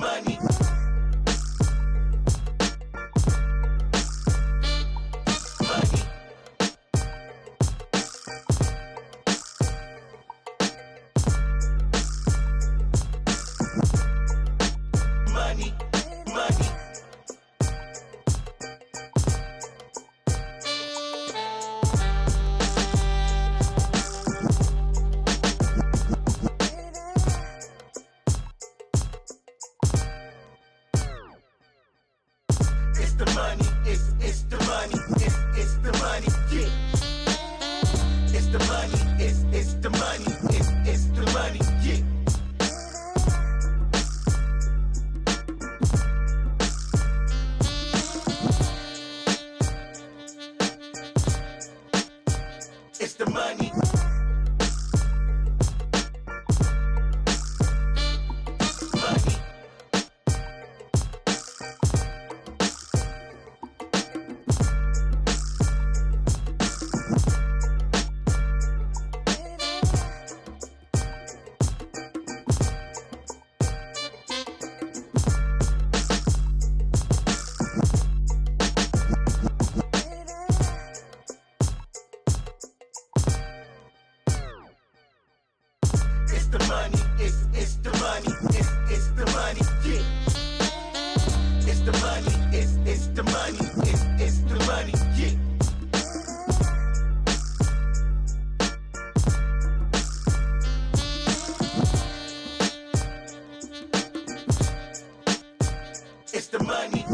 money. Money. Money. Money. It's the money, it's the money, it's the money, yeah. It's the money, it's the money, it's the money, yeah. It's the money. Money. It's the money, it's the money, it's the money, yeah. It's the money, it's the money, it's the money, yeah. It's the money.